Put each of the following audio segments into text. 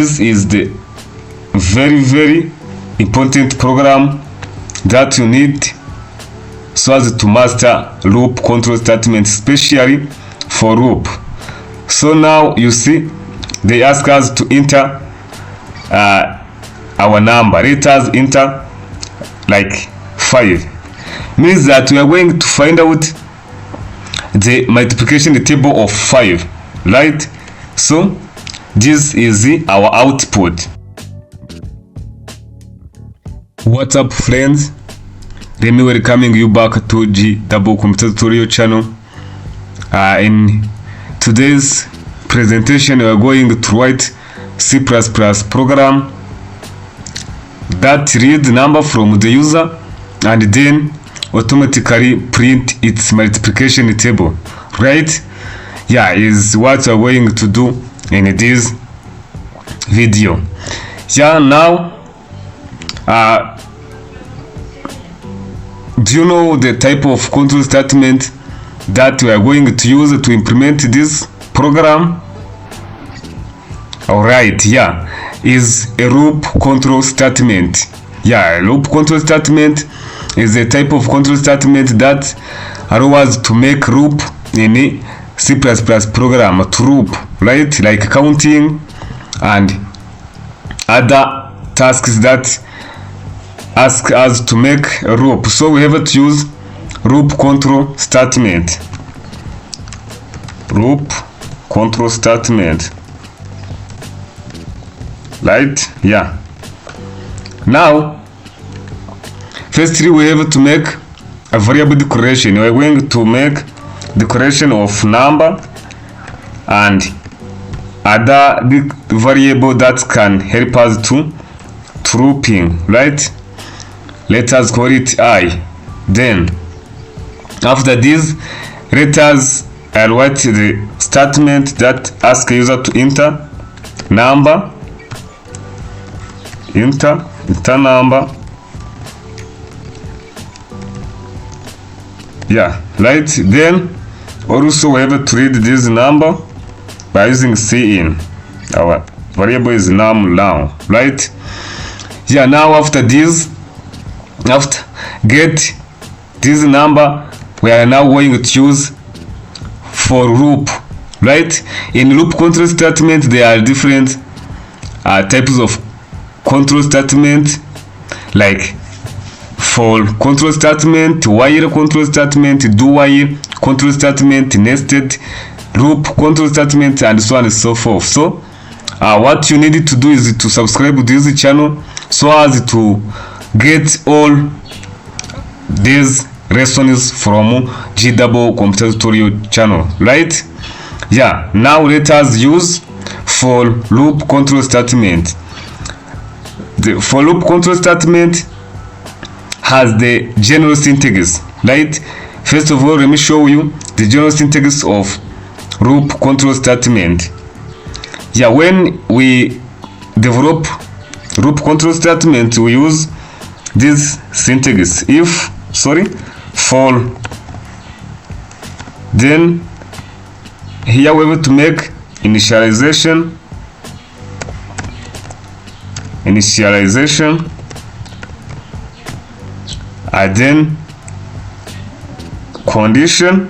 This is the very important program that you need so as to master loop control statement, especially for loop. So now you see they ask us to enter our number. Let us enter like 5. Means that we are going to find out the multiplication table of 5, right? So this is our output. What's up, friends? Let me welcoming you back to G Double Computer Tutorial channel. In today's presentation, we are going to write C++ program that read number from the user and then automatically print its multiplication table, right? Yeah, is what we're going to do in this video. Yeah, now do you know the type of control statement that we are going to use to implement this program? Alright, yeah, is a loop control statement. Yeah, a loop control statement is a type of control statement that allows to make loop in a C++ program to loop, right? Like counting and other tasks that ask us to make a loop. So we have to use loop control statement. Loop control statement. Right? Yeah. Now, firstly, we have to make a variable declaration. We are going to make declaration of number and other variable that can help us to looping, right? Let us call it I. Then after this, let us write the statement that asks user to enter number, enter number. Yeah, right. Then also we have to read this number by using cin. Our variable is num now, right? Yeah, now after this, after get this number, we are now going to use for loop, right? In loop control statement, there are different types of control statement, like for control statement, while control statement, do while control statement, nested loop control statement, and so on and so forth. So what you need to do is to subscribe to this channel so as to get all these lessons from G Double Computer Tutorial channel, right? Yeah, now let us use for loop control statement. The for loop control statement has the general syntax, right? First of all, let me show you the general syntax of loop control statement. Yeah, when we develop loop control statement, we use this syntax. If for, then here we have to make initialization, and then condition,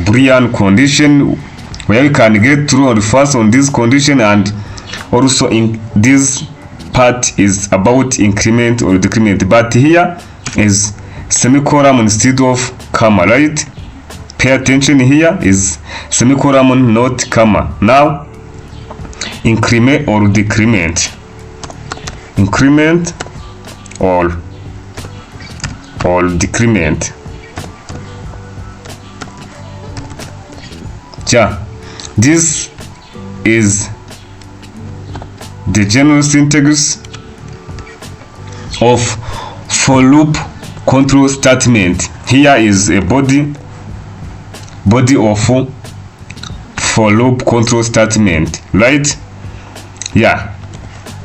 Boolean condition, where we can get true or false on this condition, and also in this part is about increment or decrement, but here is semicolon instead of comma, right? Pay attention, here is semicolon, not comma. Now increment or decrement, increment or decrement. Yeah, this is the general syntax of for loop control statement. Here is a body of for loop control statement, right? Yeah,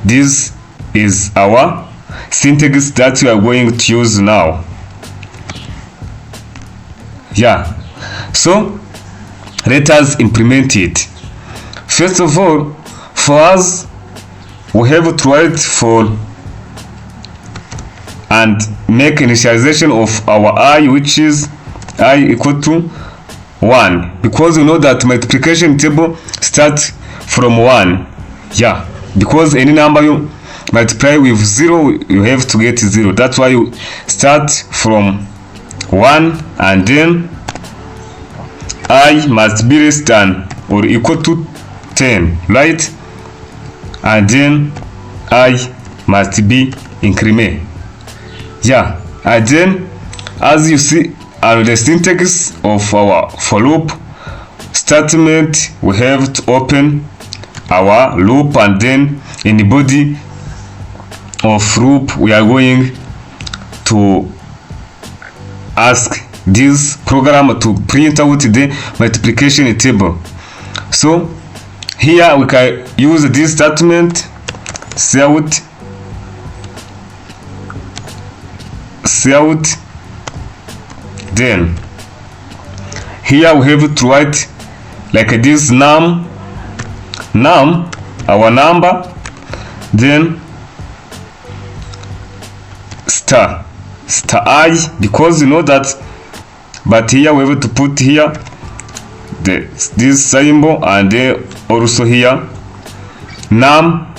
this is our syntax that we are going to use now. Yeah, so let us implement it. First of all, For us, we have to write for and make initialization of our I, which is I equal to 1, because you know that multiplication table starts from 1. Yeah, because any number you multiply with 0, you have to get 0. That's why you start from 1, and then I must be less than or equal to 10, right? And then I must be increment. Yeah, and then as you see on the syntax of our for loop statement, we have to open our loop, and then in the body of loop we are going to ask this program to print out the multiplication table. So here we can use this statement cout, then here we have to write like this num our number, then star I, because you know that, but here we have to put here this symbol, and then also here num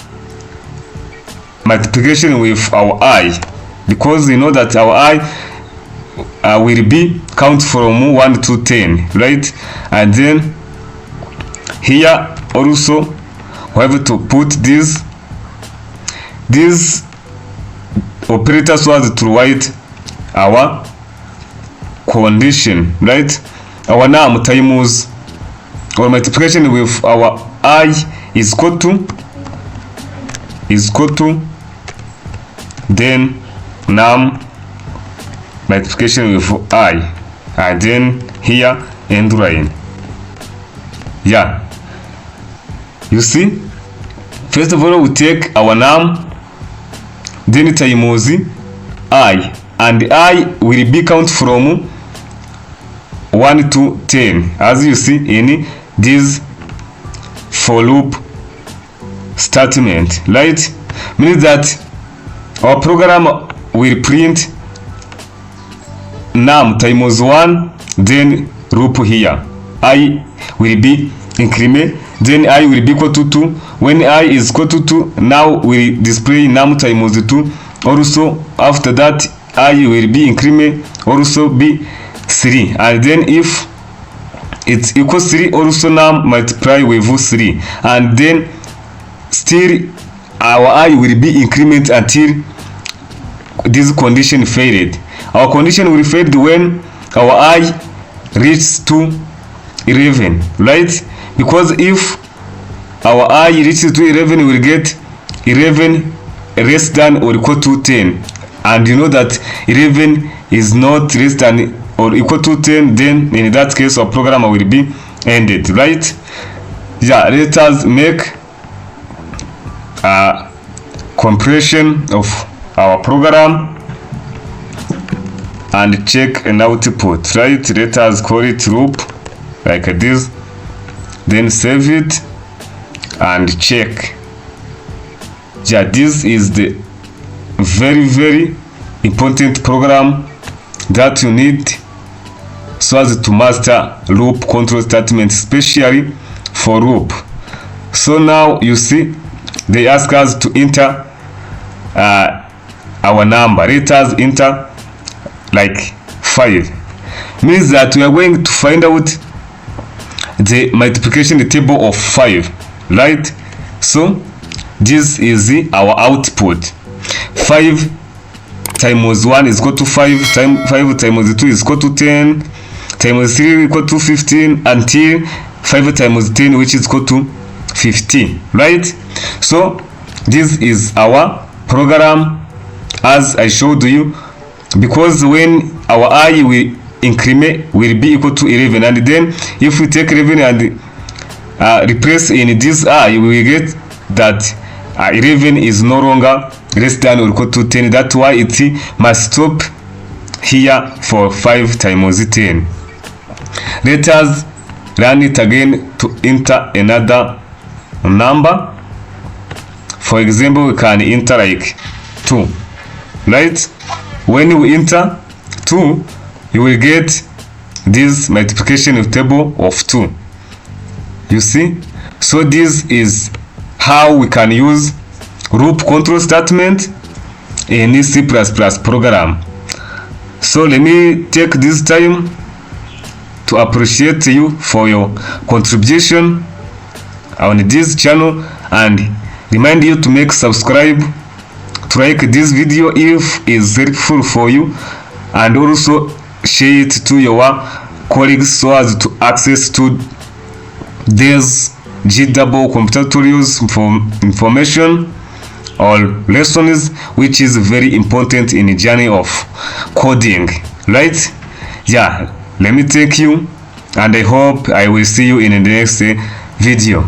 multiplication with our I, because you know that our I will be count from 1 to 10, right? And then here also we have to put this operator so as to write our condition, right? Our num times or multiplication with our I is equal to then num multiplication with I, and then here end line. Yeah, you see, first of all we take our num, then times I, and I will be count from 1 to 10, as you see in this for loop statement, right? Means that our program will print num times 1, then loop here I will be increment, then I will be equal to 2. When I is equal to 2, now we display num times 2. Also after that I will be increment, also be 3, and then if it's equals 3, also num multiply with 3, and then still our I will be increment until this condition failed. Our condition will fail when our I reaches to 11, right? Because if our I reaches to 11, we will get 11 less than or equal to 10, and you know that 11 is not less than or equal to 10, then in that case our program will be ended, right? Yeah, let us make a compression of our program and check an output, right? Let us call it loop like this, then save it and check. Yeah, this is the very important program that you need so as to master loop control statement, especially for loop. So now you see they ask us to enter our number. Let us enter like 5. Means that we are going to find out the multiplication table of 5, right? So this is our output. 5 times 1 is equal to 5, 5 times 2 is equal to 10, times 3 equal to 15, until 5 times 10, which is equal to 15, right? So this is our program as I showed you, because when our I will increment will be equal to 11, and then if we take 11 and replace in this I, we will get that 11 is no longer less than or equal to 10. That's why it must stop here for 5 times 10. Let us run it again to enter another number. For example, we can enter like 2, right? When we enter 2, you will get this multiplication table of 2. You see? So this is how we can use loop control statement in C++ program. So let me take this time to appreciate you for your contribution on this channel and remind you to make subscribe, to like this video if it's helpful for you, and also share it to your colleagues so as to access to these GDouble computer tutorials information or lessons, which is very important in the journey of coding, right? Yeah, let me thank you, and I hope I will see you in the next video.